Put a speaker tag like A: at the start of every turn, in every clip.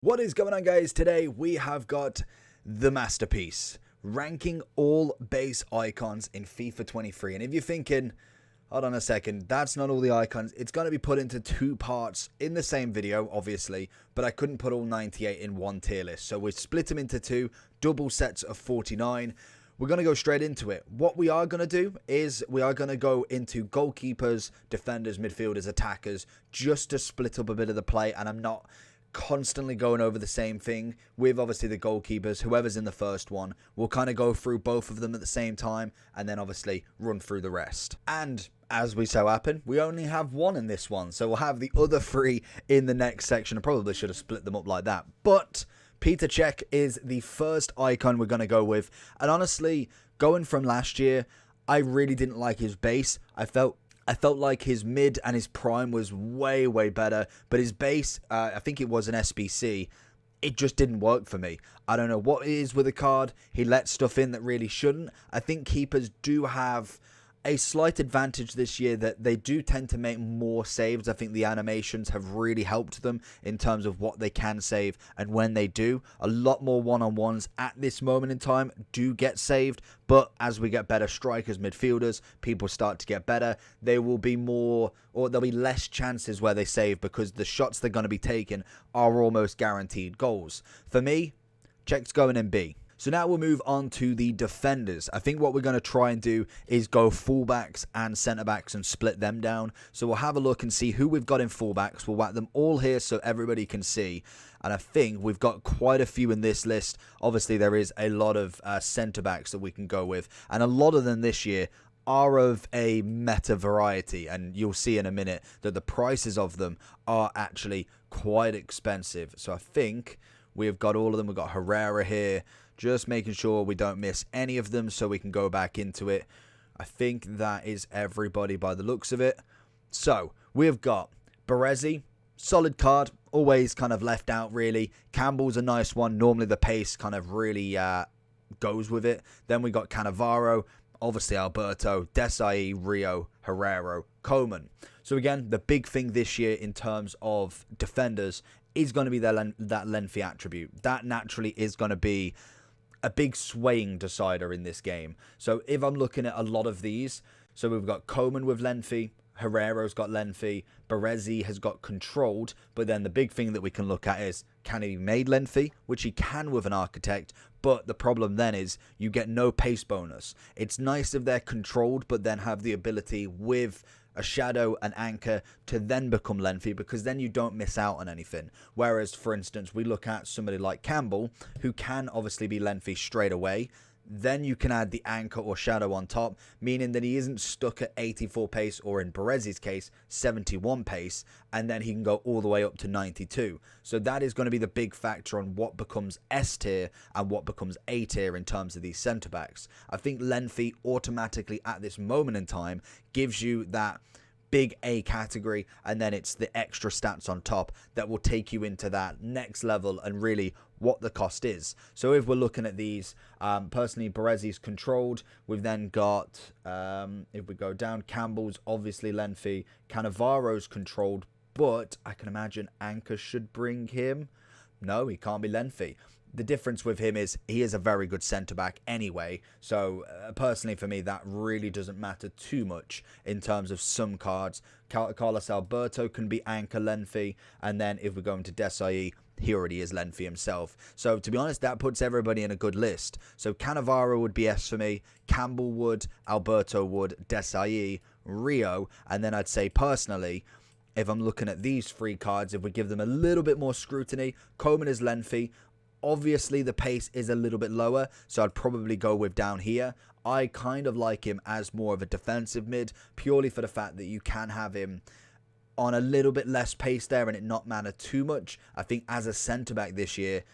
A: What is going on, guys? Today we have got the masterpiece, ranking all base icons in FIFA 23. And if you're thinking, hold on a second, that's not all the icons, it's going to be put into two parts in the same video, obviously, but I couldn't put all 98 in one tier list. So we split them into two, double sets of 49. We're going to go straight into it. What we are going to do is we are going to go into goalkeepers, defenders, midfielders, attackers, just to split up a bit of the play. And I'm not constantly going over the same thing with obviously the goalkeepers. Whoever's in the first one, we'll kind of go through both of them at the same time and then obviously run through the rest. And as we so happen, we only have one in this one, so we'll have the other three in the next section. I probably should have split them up like that, but Peter Cech is the first icon we're going to go with. And honestly, going from last year, I really didn't like his base. I felt like his mid and his prime was way better, but his base, I think it was an SBC, it just didn't work for me. I don't know what it is with the card. He lets stuff in that really shouldn't. I think keepers do have a slight advantage this year that they do tend to make more saves. I think the animations have really helped them in terms of what they can save, and when they do, a lot more one-on-ones at this moment in time do get saved. But as we get better strikers, midfielders, people start to get better, there will be more, or there'll be less chances where they save because the shots they're going to be taking are almost guaranteed goals. For me, Cech's going in B. So now we'll move on to the defenders. I think what we're going to try and do is go fullbacks and centre-backs and split them down. So we'll have a look and see who we've got in fullbacks. We'll whack them all here so everybody can see. And I think we've got quite a few in this list. Obviously, there is a lot of centre-backs that we can go with. And a lot of them this year are of a meta variety. And you'll see in a minute that the prices of them are actually quite expensive. So I think we've got all of them. We've got Herrera here. Just making sure we don't miss any of them so we can go back into it. I think that is everybody by the looks of it. So, we've got Baresi, solid card, always kind of left out really. Campbell's a nice one. Normally the pace kind of really goes with it. Then we got Canavaro, obviously Alberto, Desai, Rio, Herrera, Coman. So again, the big thing this year in terms of defenders is going to be that lengthy attribute. That naturally is going to be a big swaying decider in this game. So if I'm looking at a lot of these, so we've got Coman with lengthy, Herrera's got lengthy, Baresi has got controlled, but then the big thing that we can look at is, can he be made lengthy? Which he can with an architect, but the problem then is you get no pace bonus. It's nice if they're controlled, but then have the ability with a shadow, an anchor, to then become lengthy, because then you don't miss out on anything. Whereas, for instance, we look at somebody like Campbell, who can obviously be lengthy straight away. Then you can add the anchor or shadow on top, meaning that he isn't stuck at 84 pace, or in Baresi's case, 71 pace, and then he can go all the way up to 92. So that is going to be the big factor on what becomes S tier and what becomes A tier in terms of these centre-backs. I think lengthy automatically at this moment in time gives you that big A category, and then it's the extra stats on top that will take you into that next level and really what the cost is. So if we're looking at these, personally, Baresi's controlled. We've then got, if we go down, Campbell's obviously lengthy, Cannavaro's controlled, but I can imagine Anchor should bring him. No, he can't be lengthy. The difference with him is he is a very good centre-back anyway. So, personally for me, that really doesn't matter too much in terms of some cards. Carlos Alberto can be anchor lengthy. And then if we go into Desai, he already is lengthy himself. So, to be honest, that puts everybody in a good list. So, Canavaro would be S for me. Campbell would. Alberto would. Desai, Rio. And then I'd say, personally, if I'm looking at these three cards, if we give them a little bit more scrutiny, Coman is lengthy. Obviously, the pace is a little bit lower, so I'd probably go with down here. I kind of like him as more of a defensive mid, purely for the fact that you can have him on a little bit less pace there and it not matter too much. I think as a centre-back this year,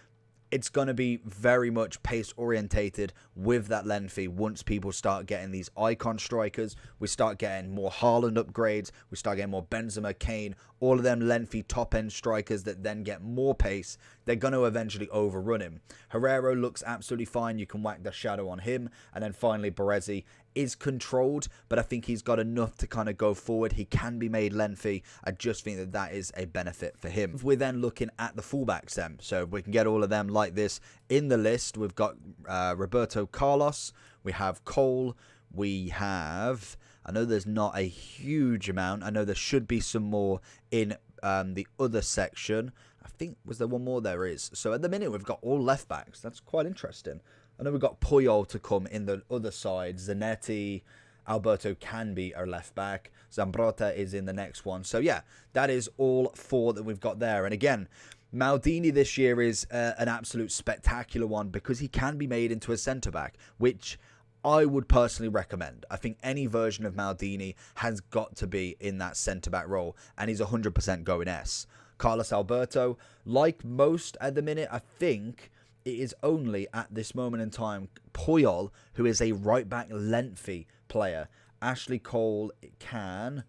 A: it's going to be very much pace orientated with that lengthy. Once people start getting these icon strikers, we start getting more Haaland upgrades, we start getting more Benzema, Kane, all of them lengthy top end strikers that then get more pace. They're going to eventually overrun him. Herrera looks absolutely fine. You can whack the shadow on him. And then finally Baresi, is controlled, but I think he's got enough to kind of go forward. He can be made lengthy. I just think that that is a benefit for him. We're then looking at the fullbacks then, so we can get all of them like this in the list. We've got Roberto Carlos, we have Cole, we have, I know there's not a huge amount, I know there should be some more in the other section. I think, was there one more? There is. So at the minute we've got all left backs. That's quite interesting. I know we've got Puyol to come in the other side. Zanetti, Alberto can be our left back. Zambrotta is in the next one. So yeah, that is all 4 that we've got there. And again, Maldini this year is an absolute spectacular one because he can be made into a centre-back, which I would personally recommend. I think any version of Maldini has got to be in that centre-back role, and he's 100% going S. Carlos Alberto, like most at the minute, I think it is only at this moment in time Puyol who is a right-back lengthy player. Ashley Cole can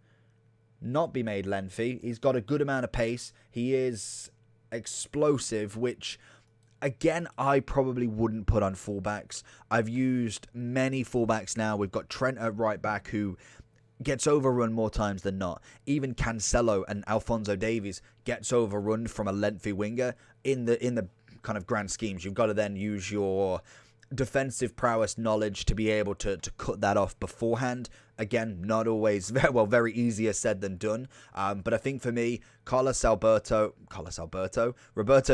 A: not be made lengthy. He's got a good amount of pace. He is explosive, which, again, I probably wouldn't put on fullbacks. I've used many fullbacks now. We've got Trent at right back who gets overrun more times than not. Even Cancelo and Alphonso Davies gets overrun from a lengthy winger. In the kind of grand schemes, you've got to then use your defensive prowess knowledge to be able to cut that off beforehand. Again, not always very easier said than done. But I think for me, Roberto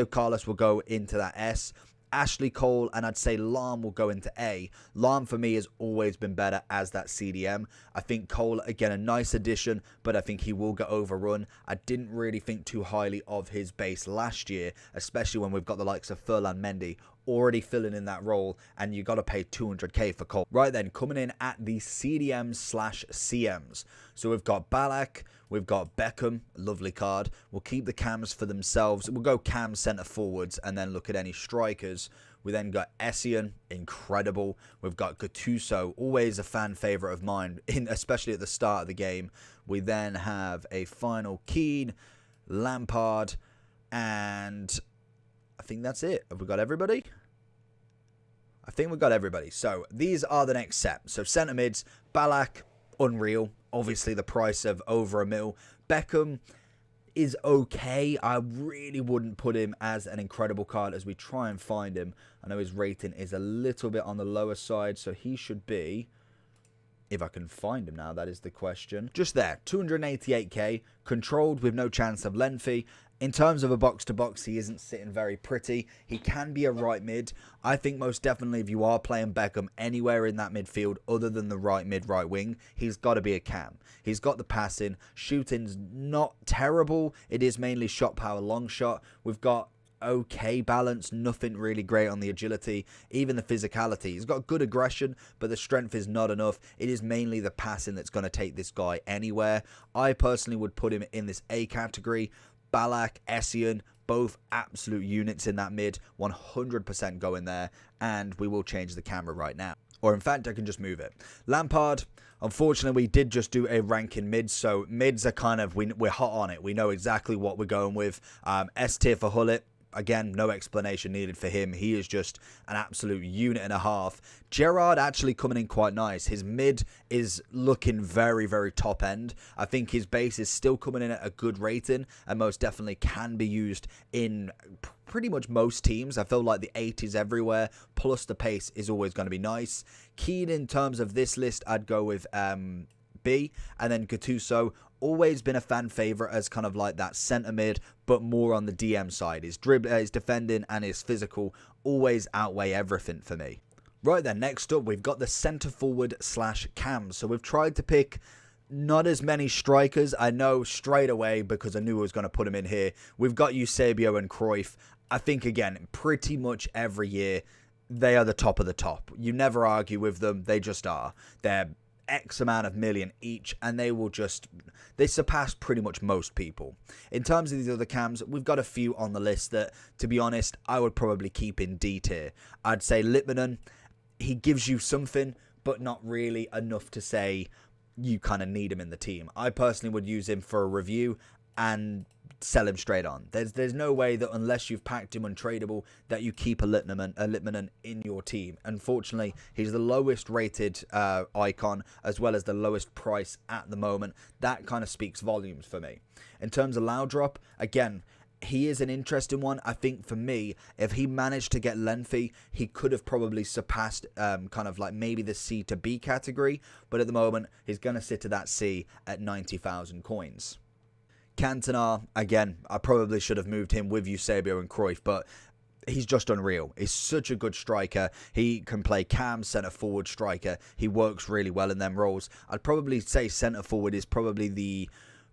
A: Carlos will go into that S. Ashley Cole and I'd say Lahm will go into A. Lahm for me has always been better as that CDM. I think Cole, again, a nice addition, but I think he will get overrun. I didn't really think too highly of his base last year, especially when we've got the likes of Ferland Mendy already filling in that role, and you got to pay 200k for Cole. Right then, coming in at the CDMs/CMs. So we've got Balak, we've got Beckham, lovely card. We'll keep the cams for themselves. We'll go cam centre forwards and then look at any strikers. We then got Essien, incredible. We've got Gattuso, always a fan favourite of mine, especially at the start of the game. We then have a final Keane, Lampard, and I think that's it. Have we got everybody? I think we've got everybody. So these are the next set. So centre mids, Balak, unreal. Obviously the price of over $1 million. Beckham is okay. I really wouldn't put him as an incredible card as we try and find him. I know his rating is a little bit on the lower side, so he should be, if I can find him now, that is the question. Just there, 288k, controlled with no chance of lengthy. In terms of a box-to-box, he isn't sitting very pretty. He can be a right mid. I think most definitely if you are playing Beckham anywhere in that midfield other than the right mid, right wing, he's got to be a cam. He's got the passing. Shooting's not terrible. It is mainly shot power, long shot. We've got okay balance, nothing really great on the agility, even the physicality. He's got good aggression, but the strength is not enough. It is mainly the passing that's going to take this guy anywhere. I personally would put him in this A category. Balak, Essien, both absolute units in that mid, 100% going there, and we will change the camera right now. Or in fact, I can just move it. Lampard, unfortunately, we did just do a ranking mid, so mids are kind of, we're hot on it. We know exactly what we're going with. S tier for Hullet. Again, no explanation needed for him. He is just an absolute unit and a half. Gerrard actually coming in quite nice. His mid is looking very, very top end. I think his base is still coming in at a good rating and most definitely can be used in pretty much most teams. I feel like the 80s everywhere, plus the pace is always going to be nice. Keane, in terms of this list, I'd go with B, and then Gattuso, always been a fan favourite as kind of like that centre mid, but more on the DM side. His defending and his physical always outweigh everything for me. Right then, next up, we've got the centre forward / cams. So we've tried to pick not as many strikers. I know straight away, because I knew I was going to put him in here. We've got Eusebio and Cruyff. I think, again, pretty much every year, they are the top of the top. You never argue with them. They just are. They're X amount of million each, and they surpass pretty much most people. In terms of these other cams, we've got a few on the list that, to be honest, I would probably keep in D tier. I'd say Lippmann, he gives you something, but not really enough to say you kind of need him in the team. I personally would use him for a review and sell him straight on. There's no way that unless you've packed him untradeable that you keep a Litmanen in your team. Unfortunately, he's the lowest rated icon as well as the lowest price at the moment. That kind of speaks volumes for me. In terms of Laudrup, again, he is an interesting one. I think for me, if he managed to get lengthy, he could have probably surpassed kind of like maybe the C to B category. But at the moment, he's going to sit to that C at 90,000 coins. Cantona, again, I probably should have moved him with Eusebio and Cruyff, but he's just unreal. He's such a good striker. He can play cam, centre forward, striker. He works really well in them roles. I'd probably say centre forward is probably the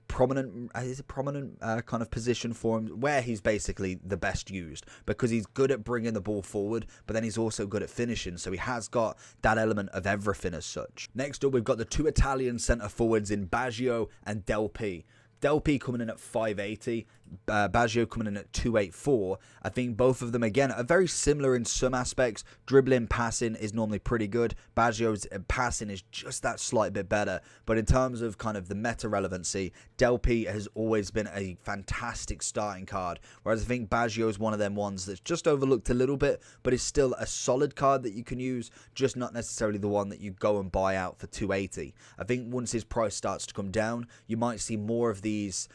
A: prominent kind of position for him, where he's basically the best used, because he's good at bringing the ball forward, but then he's also good at finishing, so he has got that element of everything as such. Next up, we've got the two Italian centre forwards in Baggio and Del P. Del P coming in at 580, Baggio coming in at 284. I think both of them, again, are very similar in some aspects. Dribbling, passing is normally pretty good. Baggio's passing is just that slight bit better. But in terms of kind of the meta relevancy, Del P has always been a fantastic starting card. Whereas I think Baggio is one of them ones that's just overlooked a little bit, but is still a solid card that you can use, just not necessarily the one that you go and buy out for 280. I think once his price starts to come down, you might see more of these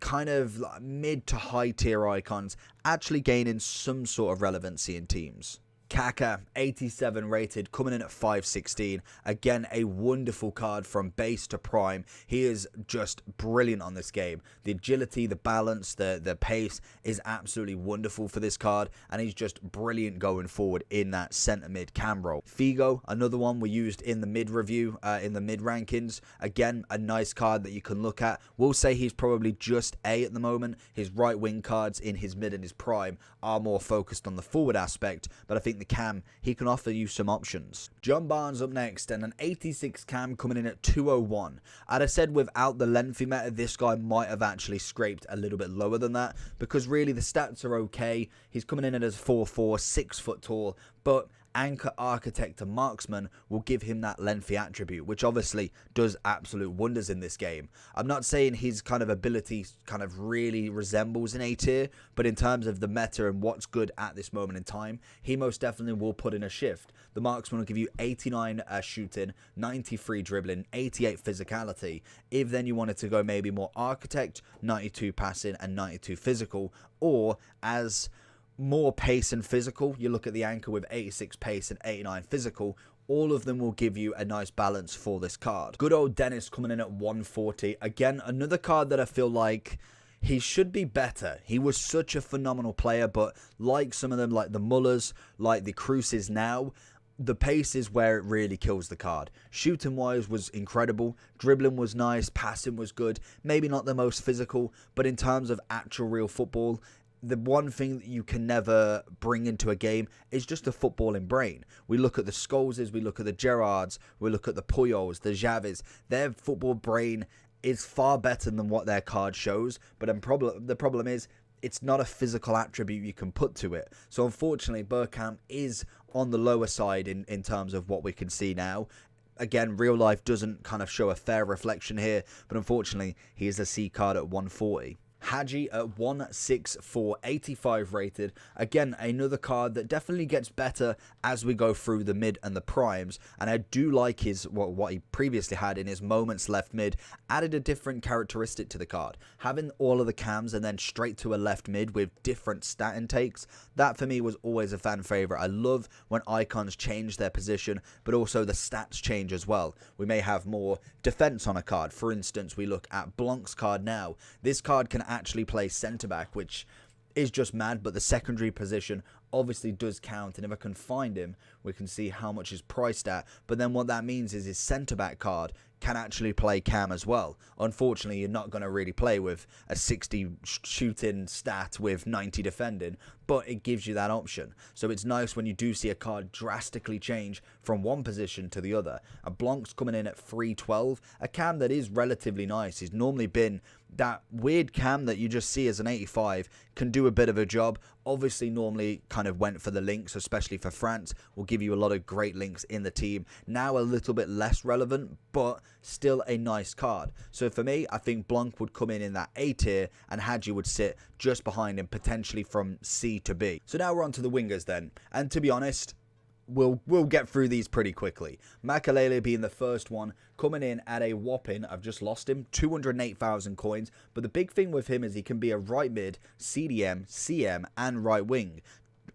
A: kind of like mid to high tier icons actually gaining some sort of relevancy in teams. Kaka, 87 rated, coming in at 516. Again, a wonderful card from base to prime. He is just brilliant on this game. The agility, the balance, the pace is absolutely wonderful for this card, and he's just brilliant going forward in that centre mid cam role. Figo, another one we used in the mid review, in the mid rankings. Again, a nice card that you can look at. We'll say he's probably just A at the moment. His right wing cards in his mid and his prime are more focused on the forward aspect, but I think the cam, he can offer you some options. John Barnes up next, and an 86 cam coming in at 201. I'd have said without the lengthy meta, this guy might have actually scraped a little bit lower than that, because really the stats are okay. He's coming in at a 4'4", 6 foot tall, but anchor, architect and marksman will give him that lengthy attribute, which obviously does absolute wonders in this game. I'm not saying his kind of ability kind of really resembles an A tier, but in terms of the meta and what's good at this moment in time, he most definitely will put in a shift. The marksman will give you 89 shooting, 93 dribbling, 88 physicality. If then you wanted to go maybe more architect, 92 passing and 92 physical, or as more pace and physical, you look at the anchor with 86 pace and 89 physical. All of them will give you a nice balance for this card. Good old Dennis coming in at 140. Again, another card that I feel like he should be better. He was such a phenomenal player, but like some of them, like the Mullers, like the Cruces now, the pace is where it really kills the card. Shooting wise was incredible, dribbling was nice, passing was good, maybe not the most physical, but in terms of actual real football, the one thing that you can never bring into a game is just a footballing brain. We look at the Scholeses, we look at the Gerrards, we look at the Puyols, the Xavis. Their football brain is far better than what their card shows, but the problem is it's not a physical attribute you can put to it. So unfortunately, Bergkamp is on the lower side in terms of what we can see now. Again, real life doesn't kind of show a fair reflection here, but unfortunately, he is a C card at 140. Hadji at 164, 85 rated. Again, another card that definitely gets better as we go through the mid and the primes. And I do like his what he previously had in his moments left mid. Added a different characteristic to the card. Having all of the cams and then straight to a left mid with different stat intakes. That for me was always a fan favorite. I love when icons change their position, but also the stats change as well. We may have more defense on a card. For instance, we look at Blanc's card now. This card can actually play centre back, which is just mad, but the secondary position obviously does count, and if I can find him, we can see how much is priced at. But then what that means is his centre back card can actually play cam as well. Unfortunately, you're not going to really play with a 60 shooting stat with 90 defending, but it gives you that option. So it's nice when you do see a card drastically change from one position to the other. And Blanc's coming in at 312, a cam that is relatively nice. He's normally been that weird cam that you just see as an 85 can do a bit of a job. Obviously, normally kind of went for the links, especially for France. Will give you a lot of great links in the team. Now a little bit less relevant, but still a nice card. So for me, I think Blanc would come in that A tier, and Hadji would sit just behind him, potentially from C to B. So now we're on to the wingers then. And to be honest, we'll get through these pretty quickly. Makalele being the first one, coming in at a whopping, I've just lost him, 208,000 coins. But the big thing with him is he can be a right mid, CDM, CM, and right wing.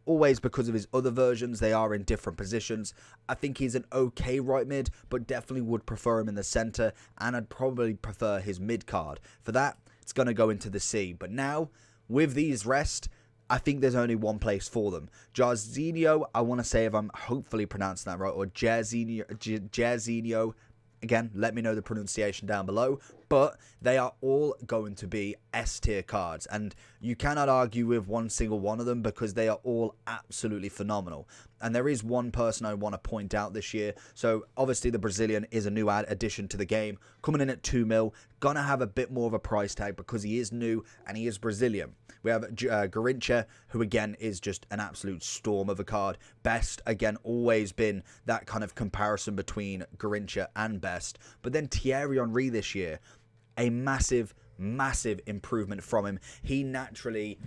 A: Always because of his other versions, they are in different positions. I think he's an okay right mid, but definitely would prefer him in the centre, and I'd probably prefer his mid card. For that, it's going to go into the C. But now, with these rest, I think there's only one place for them. Jarzinho, I want to say if I'm hopefully pronouncing that right, or Jarzinho. Again, let me know the pronunciation down below. But they are all going to be S tier cards. And you cannot argue with one single one of them because they are all absolutely phenomenal. And there is one person I want to point out this year. So obviously the Brazilian is a new addition to the game. Coming in at 2 mil. Gonna have a bit more of a price tag because he is new and he is Brazilian. We have Garincha, who again is just an absolute storm of a card. Best, again, always been that kind of comparison between Garincha and Best. But then Thierry Henry this year, a massive, massive improvement from him. He naturally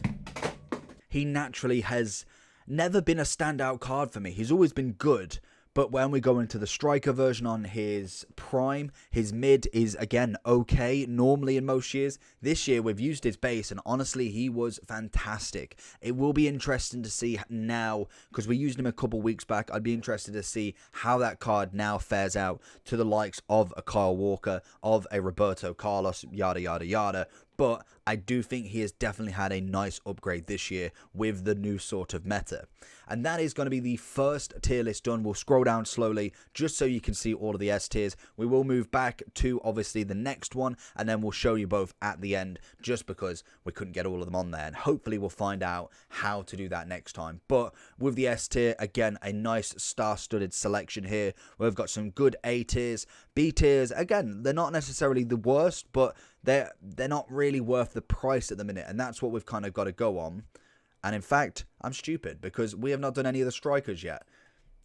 A: has never been a standout card for me. He's always been good. But when we go into the striker version on his prime, his mid is, again, okay, normally in most years. This year, we've used his base, and honestly, he was fantastic. It will be interesting to see now, because we used him a couple weeks back. I'd be interested to see how that card now fares out to the likes of a Kyle Walker, of a Roberto Carlos, yada, yada, yada. But I do think he has definitely had a nice upgrade this year with the new sort of meta. And that is going to be the first tier list done. We'll scroll down slowly just so you can see all of the S tiers. We will move back to obviously the next one, and then we'll show you both at the end just because we couldn't get all of them on there. And hopefully we'll find out how to do that next time. But with the S tier, again, a nice star-studded selection here. We've got some good A tiers. B tiers, again, they're not necessarily the worst, but they're not really worth the price at the minute, and that's what we've kind of got to go on. And in fact, I'm stupid because we have not done any of the strikers yet.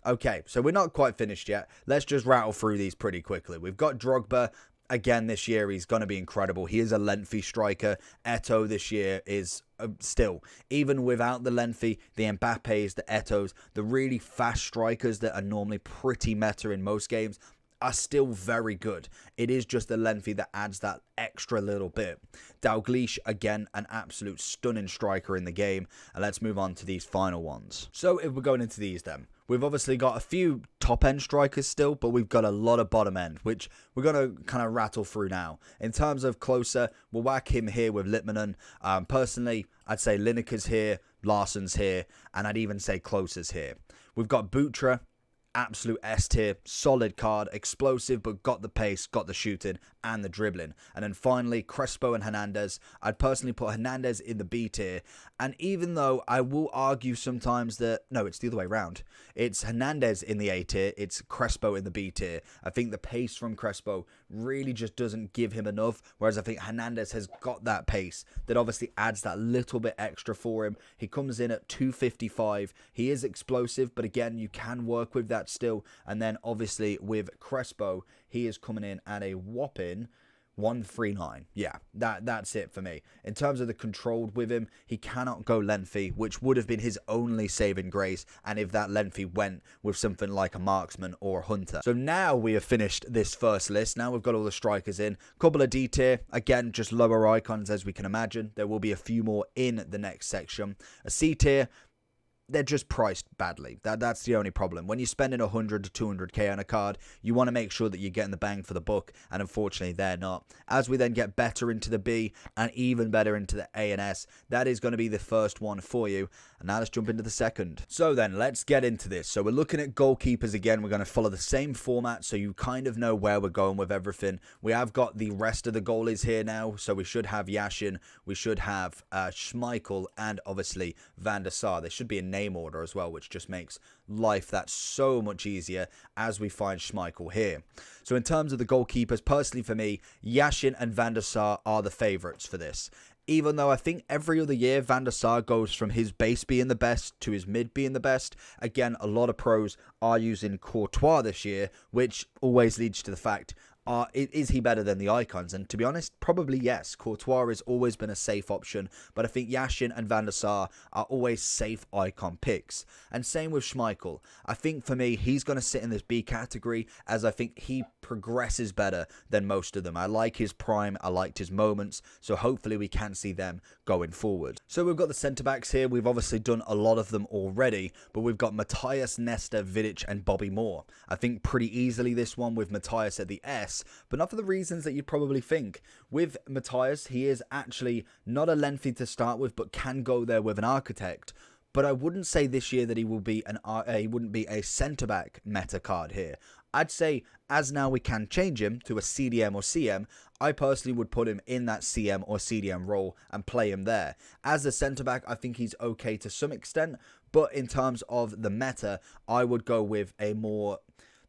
A: Okay, so we're not quite finished yet. Let's just rattle through these pretty quickly. We've got Drogba. Again, this year, he's going to be incredible. He is a lengthy striker. Eto'o this year is still, even without the lengthy, the Mbappes, the Eto'os, the really fast strikers that are normally pretty meta in most games, are still very good. It is just the lengthy that adds that extra little bit. Dalglish, again, an absolute stunning striker in the game. And let's move on to these final ones. So if we're going into these then, we've obviously got a few top-end strikers still, but we've got a lot of bottom-end, which we're going to kind of rattle through now. In terms of closer, we'll whack him here with Litmanen. Personally, I'd say Lineker's here, Larsson's here, and I'd even say Klose's here. We've got Butra. Absolute S tier, solid card, explosive, but got the pace, got the shooting, and the dribbling. And then finally, Crespo and Hernandez. I'd personally put Hernandez in the B tier. And even though I will argue sometimes that, no, it's the other way around. It's Hernandez in the A tier, it's Crespo in the B tier. I think the pace from Crespo really just doesn't give him enough, whereas I think Hernandez has got that pace that obviously adds that little bit extra for him. He comes in at 255. He is explosive, but again, you can work with that still. And then obviously with Crespo, he is coming in at a whopping 139. Yeah, that's it for me. In terms of the controlled with him, he cannot go lengthy, which would have been his only saving grace, and if that lengthy went with something like a marksman or a hunter. So now we have finished this first list. Now we've got all the strikers in. Couple of D tier, again, just lower icons as we can imagine. There will be a few more in the next section. A C tier, they're just priced badly. That's the only problem. When you're spending 100 to 200k on a card, you want to make sure that you're getting the bang for the buck, and unfortunately they're not. As we then get better into the B and even better into the A and S, that is going to be the first one for you. And now let's jump into the second. So then let's get into this. So we're looking at goalkeepers again. We're going to follow the same format so you kind of know where we're going with everything. We have got the rest of the goalies here now. So we should have Yashin, we should have Schmeichel, and obviously Van der Sar. There should be a name name order as well, which just makes life that so much easier as we find Schmeichel here. So in terms of the goalkeepers, personally for me, Yashin and Van der Sar are the favourites for this. Even though I think every other year Van der Sar goes from his base being the best to his mid being the best. Again, a lot of pros are using Courtois this year, which always leads to the fact, is he better than the icons? And to be honest, probably yes. Courtois has always been a safe option, but I think Yashin and Van der Sar are always safe icon picks. And same with Schmeichel. I think for me, he's going to sit in this B category, as I think he progresses better than most of them. I like his prime, I liked his moments, so hopefully we can see them going forward. So we've got the centre-backs here. We've obviously done a lot of them already, but we've got Matthias, Nesta, Vidic, and Bobby Moore. I think pretty easily this one with Matthias at the S, but not for the reasons that you'd probably think. With Matthias, he is actually not a lengthy to start with, but can go there with an architect. But I wouldn't say this year that he will be he wouldn't be a centre-back meta card here. I'd say as now we can change him to a CDM or CM, I personally would put him in that CM or CDM role and play him there. As a centre-back, I think he's okay to some extent, but in terms of the meta, I would go with a more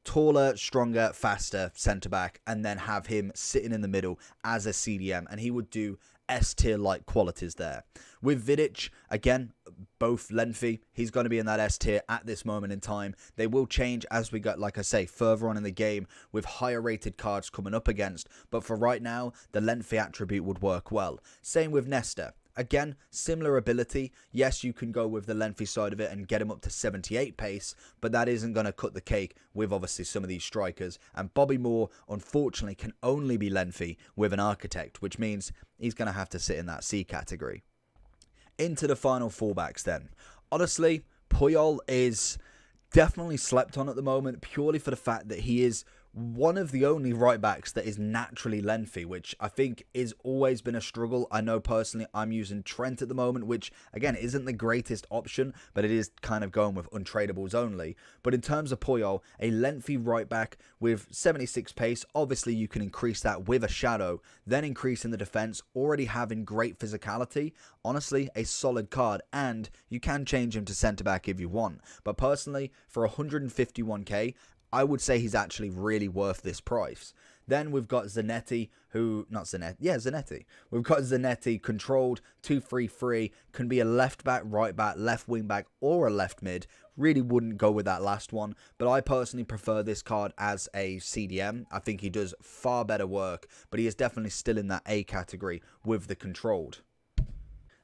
A: taller, stronger, faster centre-back and then have him sitting in the middle as a CDM, and he would do S-tier-like qualities there. With Vidic, again, both lengthy. He's going to be in that S-tier at this moment in time. They will change as we get, like I say, further on in the game with higher rated cards coming up against, but for right now, the lengthy attribute would work well. Same with Nesta. Again, similar ability. Yes, you can go with the lengthy side of it and get him up to 78 pace, but that isn't going to cut the cake with obviously some of these strikers. And Bobby Moore, unfortunately, can only be lengthy with an architect, which means he's going to have to sit in that C category. Into the final fullbacks then. Honestly, Puyol is definitely slept on at the moment, purely for the fact that he is one of the only right backs that is naturally lengthy, which I think is always been a struggle. I know personally I'm using Trent at the moment, which again isn't the greatest option, but it is kind of going with untradables only. But in terms of Puyol, a lengthy right back with 76 pace, obviously you can increase that with a shadow, then increase in the defense, already having great physicality. Honestly, a solid card, and you can change him to centre back if you want. But personally, for 151k, I would say he's actually really worth this price. Then we've got Zanetti, Zanetti. We've got Zanetti, controlled, 2-3-3, can be a left back, right back, left wing back, or a left mid. Really wouldn't go with that last one, but I personally prefer this card as a CDM. I think he does far better work, but he is definitely still in that A category with the controlled.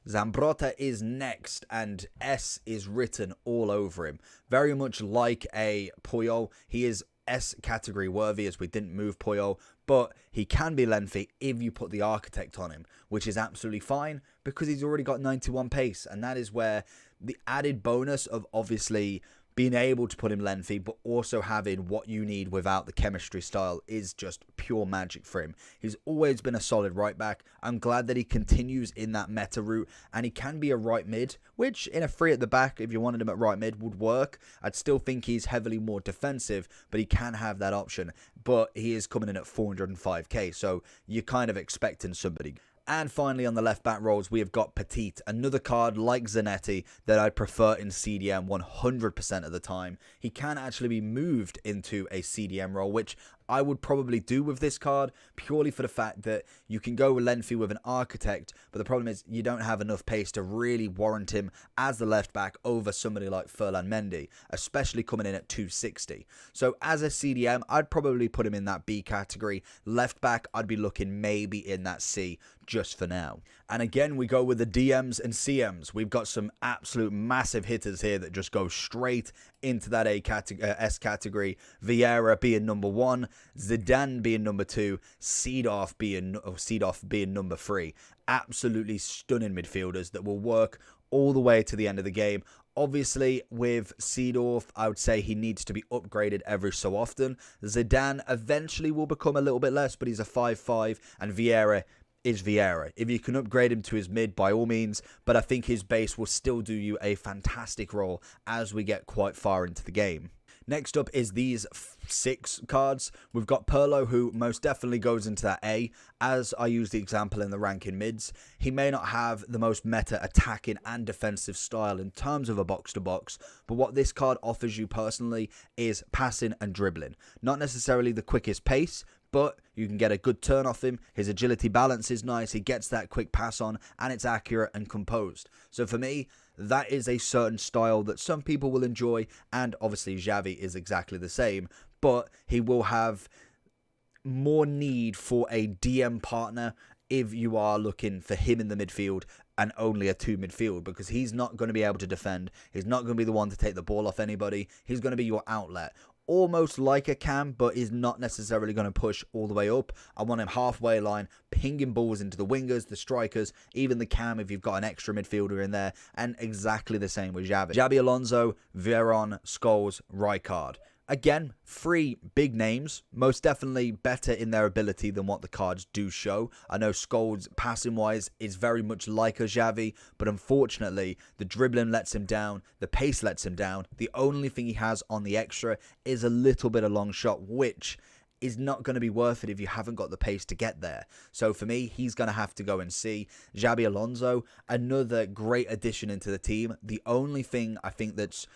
A: Zambrotta is next, and S is written all over him. Very much like a Puyol, he is S category worthy as we didn't move Puyol, but he can be lengthy if you put the architect on him, which is absolutely fine because he's already got 91 pace, and that is where the added bonus of obviously being able to put him lengthy, but also having what you need without the chemistry style is just pure magic for him. He's always been a solid right back. I'm glad that he continues in that meta route, and he can be a right mid, which in a free at the back, if you wanted him at right mid, would work. I'd still think he's heavily more defensive, but he can have that option. But he is coming in at 405k, so you're kind of expecting somebody. And finally, on the left-back roles, we have got Petit, another card like Zanetti that I prefer in CDM 100% of the time. He can actually be moved into a CDM role, which I would probably do with this card, purely for the fact that you can go lengthy with an architect, but the problem is you don't have enough pace to really warrant him as the left back over somebody like Ferland Mendy, especially coming in at 260. So as a CDM, I'd probably put him in that B category. Left back, I'd be looking maybe in that C just for now. And again, we go with the DMs and CMs. We've got some absolute massive hitters here that just go straight into that S category. Vieira being number 1, Zidane being number 2, Seedorf being number 3. Absolutely stunning midfielders that will work all the way to the end of the game. Obviously, with Seedorf, I would say he needs to be upgraded every so often. Zidane eventually will become a little bit less, but he's a 5-5, and Vieira is Vieira. If you can upgrade him to his mid, by all means, but I think his base will still do you a fantastic role as we get quite far into the game. Next up is these 6 cards. We've got Polo, who most definitely goes into that A. As I used the example in the ranking mids, he may not have the most meta attacking and defensive style in terms of a box-to-box, but what this card offers you personally is passing and dribbling. Not necessarily the quickest pace, but you can get a good turn off him. His agility balance is nice. He gets that quick pass on, and it's accurate and composed. So for me, that is a certain style that some people will enjoy, and obviously Xavi is exactly the same, but he will have more need for a DM partner if you are looking for him in the midfield and only a 2 midfield, because he's not going to be able to defend. He's not going to be the one to take the ball off anybody. He's going to be your outlet. Almost like a cam, but is not necessarily going to push all the way up. I want him halfway line, pinging balls into the wingers, the strikers, even the cam if you've got an extra midfielder in there, and exactly the same with Xavi. Xabi Alonso, Veron, Scholes, Rijkaard. Again, 3 big names, most definitely better in their ability than what the cards do show. I know Scholes, passing-wise, is very much like a Xavi, but unfortunately, the dribbling lets him down, the pace lets him down. The only thing he has on the extra is a little bit of long shot, which is not going to be worth it if you haven't got the pace to get there. So for me, he's going to have to go and see. Xabi Alonso, another great addition into the team. The only thing I think that's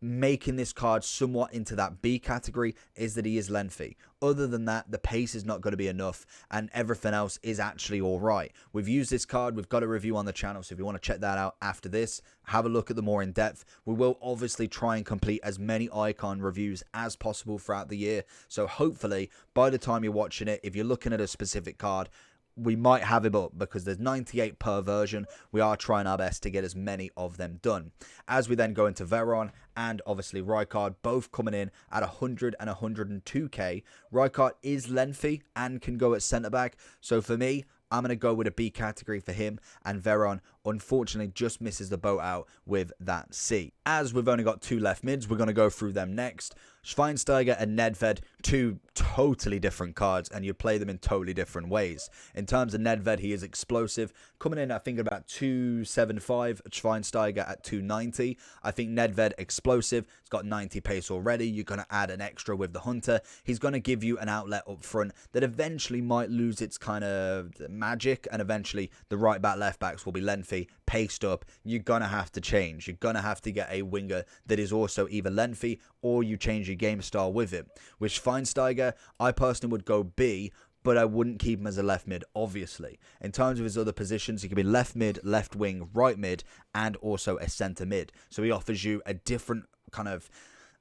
A: making this card somewhat into that B category is that he is lengthy. Other than that, the pace is not going to be enough, and everything else is actually alright. We've used this card, we've got a review on the channel, so if you want to check that out after this, have a look at the more in depth. We will obviously try and complete as many icon reviews as possible throughout the year, so hopefully by the time you're watching it, if you're looking at a specific card, we might have him up because there's 98 per version. We are trying our best to get as many of them done. As we then go into Veron and obviously Rijkaard, both coming in at 100 and 102k. Rijkaard is lengthy and can go at centre-back. So for me, I'm going to go with a B category for him, and Veron unfortunately just misses the boat out with that C. As we've only got 2 left mids, we're going to go through them next. Schweinsteiger and Nedved, 2 totally different cards, and you play them in totally different ways. In terms of Nedved, he is explosive, coming in I think about 275, Schweinsteiger at 290. I think Nedved explosive, he's got 90 pace already. You're going to add an extra with the Hunter. He's going to give you an outlet up front that eventually might lose its kind of magic, and eventually the right back, left backs will be lengthy, paced up. You're going to have to change. You're going to have to get a winger that is also either lengthy, or you change your game style with it. With Schweinsteiger, I personally would go B, but I wouldn't keep him as a left mid, obviously. In terms of his other positions, he could be left mid, left wing, right mid, and also a centre mid. So he offers you a different kind of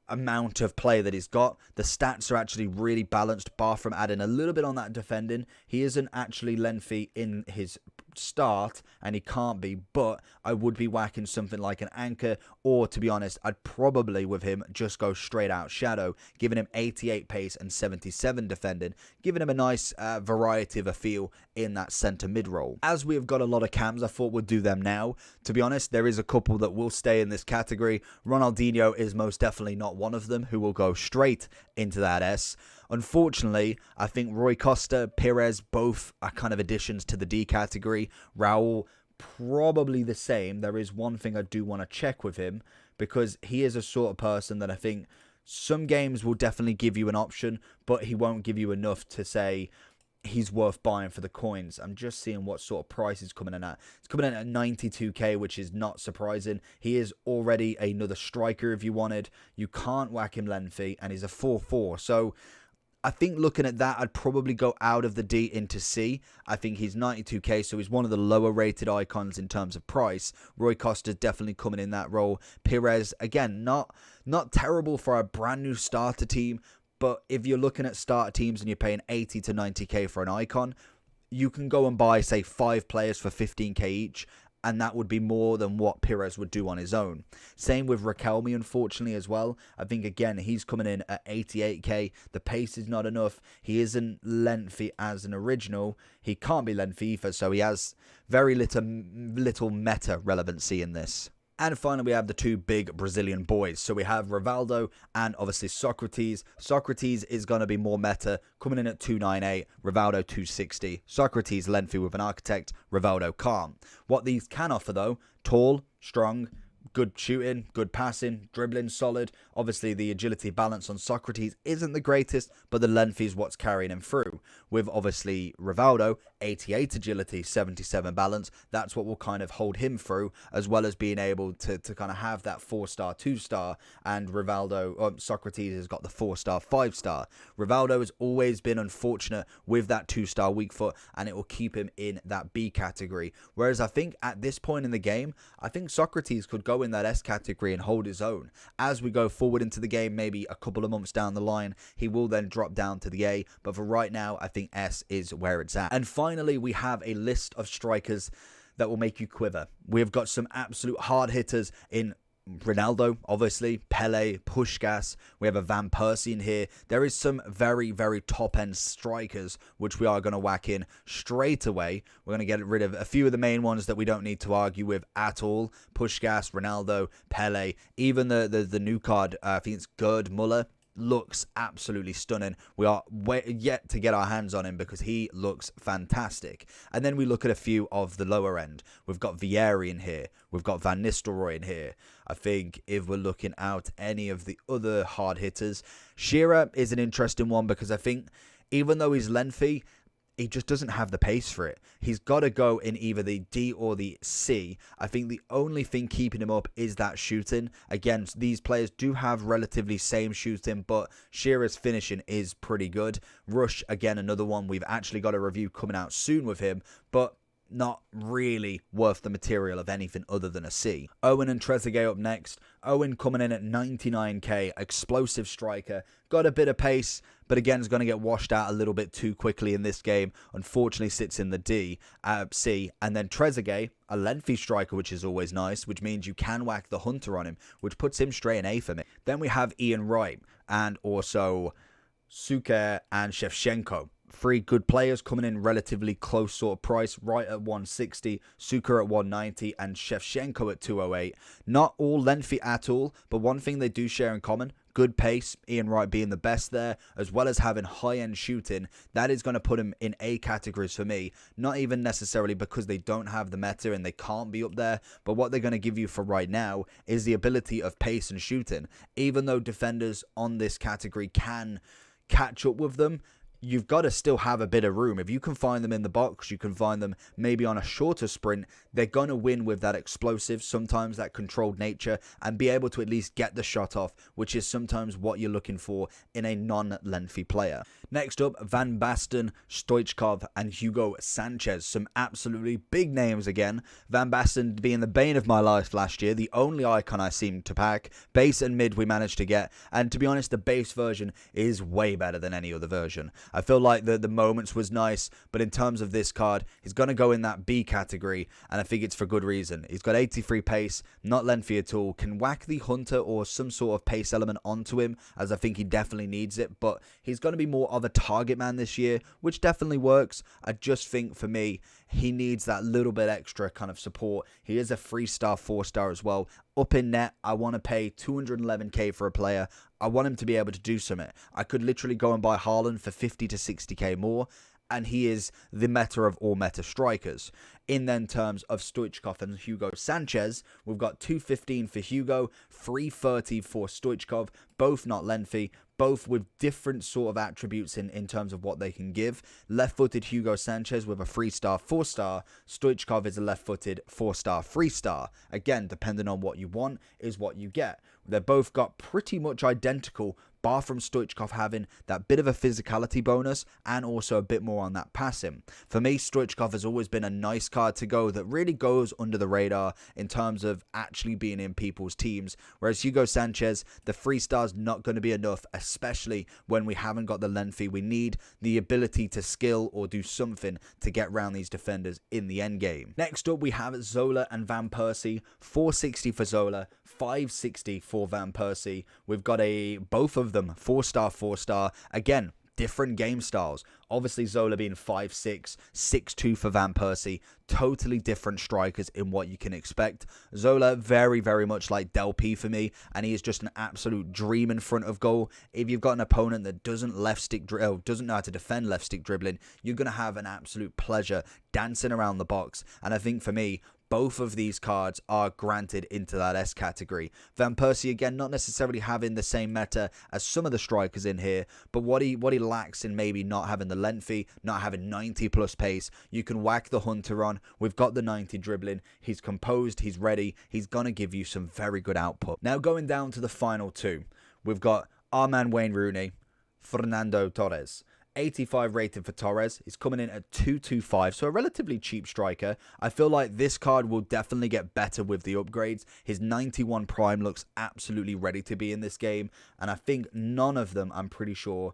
A: amount of play that he's got. The stats are actually really balanced, bar from adding a little bit on that defending. He isn't actually lengthy in his start, and he can't be, but I would be whacking something like an anchor, or to be honest, I'd probably with him just go straight out shadow, giving him 88 pace and 77 defending, giving him a nice variety of a feel in that centre mid role. As we have got a lot of cams, I thought we'd do them now. To be honest, there is a couple that will stay in this category. Ronaldinho is most definitely not one of them, who will go straight into that S. Unfortunately, I think Rui Costa, Pires, both are kind of additions to the D category. Raul, probably the same. There is one thing I do want to check with him, because he is a sort of person that I think some games will definitely give you an option, but he won't give you enough to say he's worth buying for the coins. I'm just seeing what sort of price he's coming in at. It's coming in at 92k, which is not surprising. He is already another striker if you wanted. You can't whack him lengthy, and he's a 4-4. So I think looking at that, I'd probably go out of the D into C. I think he's 92k, so he's one of the lower rated icons in terms of price. Rui Costa's definitely coming in that role. Pires, again, not terrible for a brand new starter team, but if you're looking at starter teams and you're paying 80 to 90k for an icon, you can go and buy, say, 5 players for 15k each, and that would be more than what Pires would do on his own. Same with Riquelme, unfortunately, as well. I think, again, he's coming in at 88k. The pace is not enough. He isn't lengthy as an original. He can't be lengthy either, so he has very little meta relevancy in this. And finally, we have the 2 big Brazilian boys. So we have Rivaldo and obviously Socrates. Socrates is going to be more meta, coming in at 298, Rivaldo 260. Socrates lengthy with an architect, Rivaldo calm. What these can offer though, tall, strong, good shooting, good passing, dribbling solid. Obviously, the agility balance on Socrates isn't the greatest, but the length is what's carrying him through. With obviously Rivaldo, 88 agility, 77 balance. That's what will kind of hold him through, as well as being able to kind of have that 4-star, 2-star. And Socrates has got the 4-star, 5-star. Rivaldo has always been unfortunate with that 2-star weak foot, and it will keep him in that B category. Whereas I think at this point in the game, I think Socrates could go in that S category and hold his own. As we go forward into the game, maybe a couple of months down the line, he will then drop down to the A. But for right now, I think S is where it's at. And finally, we have a list of strikers that will make you quiver. We've got some absolute hard hitters in Ronaldo, obviously, Pele, Puskás. We have a Van Persie in here. There is some very, very top-end strikers, which we are going to whack in straight away. We're going to get rid of a few of the main ones that we don't need to argue with at all. Puskás, Ronaldo, Pele, even the new card, I think it's Gerd Muller, looks absolutely stunning. We are yet to get our hands on him because he looks fantastic. And then we look at a few of the lower end. We've got Vieri in here. We've got Van Nistelrooy in here. I think if we're looking out any of the other hard hitters, Shearer is an interesting one because I think even though he's lengthy, he just doesn't have the pace for it. He's got to go in either the D or the C. I think the only thing keeping him up is that shooting. Again, these players do have relatively same shooting, but Shearer's finishing is pretty good. Rush, again, another one. We've actually got a review coming out soon with him, but not really worth the material of anything other than a C. Owen and Trezeguet up next. Owen coming in at 99k, explosive striker, got a bit of pace, but again is going to get washed out a little bit too quickly in this game. Unfortunately sits in the C. And then Trezeguet, a lengthy striker, which is always nice, which means you can whack the Hunter on him, which puts him straight in A for me. Then we have Ian Wright and also Suker and Shevchenko. 3 good players coming in relatively close sort of price. Wright at 160, Suker at 190, and Shevchenko at 208. Not all lengthy at all, but one thing they do share in common, good pace, Ian Wright being the best there, as well as having high-end shooting. That is going to put him in A categories for me. Not even necessarily because they don't have the meta and they can't be up there, but what they're going to give you for right now is the ability of pace and shooting. Even though defenders on this category can catch up with them, you've got to still have a bit of room. If you can find them in the box, you can find them maybe on a shorter sprint, they're going to win with that explosive, sometimes that controlled nature, and be able to at least get the shot off, which is sometimes what you're looking for in a non-lengthy player. Next up, Van Basten, Stoichkov, and Hugo Sanchez. Some absolutely big names again. Van Basten being the bane of my life last year, the only icon I seemed to pack. Base and mid we managed to get, and to be honest, the base version is way better than any other version. I feel like the moments was nice, but in terms of this card, he's going to go in that B category, and I think it's for good reason. He's got 83 pace, not lengthy at all, can whack the Hunter or some sort of pace element onto him, as I think he definitely needs it, but he's going to be more of a target man this year, which definitely works. I just think for me, he needs that little bit extra kind of support. He is a 3-star, 4-star as well. Up in net, I want to pay 211k for a player. I want him to be able to do something. I could literally go and buy Haaland for 50 to 60k more, and he is the meta of all meta strikers. In then terms of Stoichkov and Hugo Sanchez, we've got 215 for Hugo, 330 for Stoichkov, both not lengthy, both with different sort of attributes in terms of what they can give. Left-footed Hugo Sanchez with a 3-star, 4-star. Stoichkov is a left-footed 4-star, 3-star. Again, depending on what you want is what you get. They've both got pretty much identical, bar from Stoichkov having that bit of a physicality bonus and also a bit more on that passing. For me, Stoichkov has always been a nice card to go that really goes under the radar in terms of actually being in people's teams, whereas Hugo Sanchez, the 3-star's not going to be enough, especially when we haven't got the lengthy. We need the ability to skill or do something to get around these defenders in the end game. Next up, we have Zola and Van Persie. 460 for Zola, 560 for Van Persie. We've got both of them 4-star, 4-star. Again, different game styles. Obviously, Zola being 5'6", 6'2" for Van Persie. Totally different strikers in what you can expect. Zola, very, very much like Del P for me, and he is just an absolute dream in front of goal. If you've got an opponent that doesn't know how to defend left stick dribbling, you're going to have an absolute pleasure dancing around the box. And I think for me, both of these cards are granted into that S category. Van Persie, again, not necessarily having the same meta as some of the strikers in here, but what he lacks in maybe not having the lengthy, not having 90 plus pace. You can whack the Hunter on. We've got the 90 dribbling. He's composed. He's ready. He's going to give you some very good output. Now going down to the final two, we've got our man Wayne Rooney, Fernando Torres. 85 rated for Torres. He's coming in at 225, so a relatively cheap striker. I feel like this card will definitely get better with the upgrades. His 91 prime looks absolutely ready to be in this game, and I think none of them, I'm pretty sure,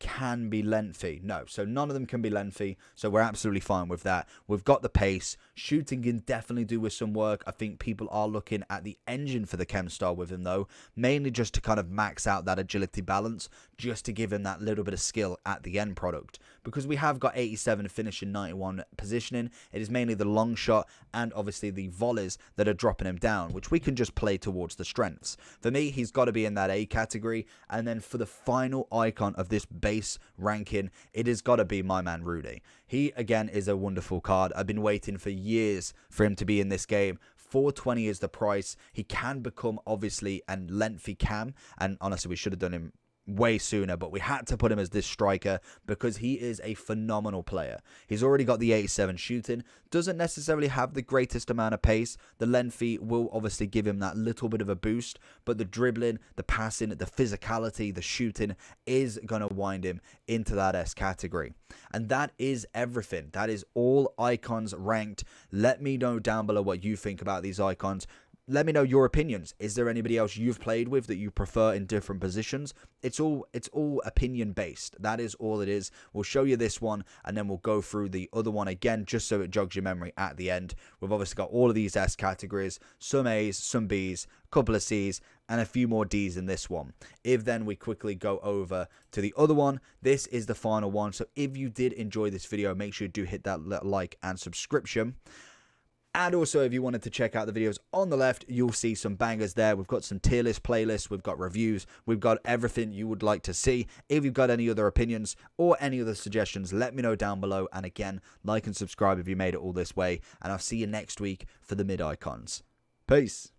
A: can be lengthy. No, so none of them can be lengthy, so we're absolutely fine with that. We've got the pace. Shooting can definitely do with some work. I think people are looking at the engine for the Chemstar with him, though, mainly just to kind of max out that agility balance, just to give him that little bit of skill at the end product. Because we have got 87 finishing, 91 positioning. It is mainly the long shot and obviously the volleys that are dropping him down, which we can just play towards the strengths. For me, he's got to be in that A category. And then for the final icon of this base ranking, it has got to be my man Rudy. He, again, is a wonderful card. I've been waiting for years for him to be in this game. 420 is the price. He can become, obviously, a lengthy cam. And honestly, we should have done him way sooner, but we had to put him as this striker because he is a phenomenal player. He's already got the 87 shooting, doesn't necessarily have the greatest amount of pace. The lengthy will obviously give him that little bit of a boost, but the dribbling, the passing, the physicality, the shooting is going to wind him into that S category. And that is everything. That is all icons ranked. Let me know down below what you think about these icons. Let me know your opinions. Is there anybody else you've played with that you prefer in different positions? It's all opinion based. That is all it is. We'll show you this one and then we'll go through the other one again just so it jogs your memory at the end. We've obviously got all of these S categories, some A's, some B's, a couple of C's and a few more D's in this one. If then we quickly go over to the other one, this is the final one. So if you did enjoy this video, make sure you do hit that like and subscription. And also, if you wanted to check out the videos on the left, you'll see some bangers there. We've got some tier list playlists, we've got reviews, we've got everything you would like to see. If you've got any other opinions or any other suggestions, let me know down below. And again, like and subscribe if you made it all this way. And I'll see you next week for the mid icons. Peace.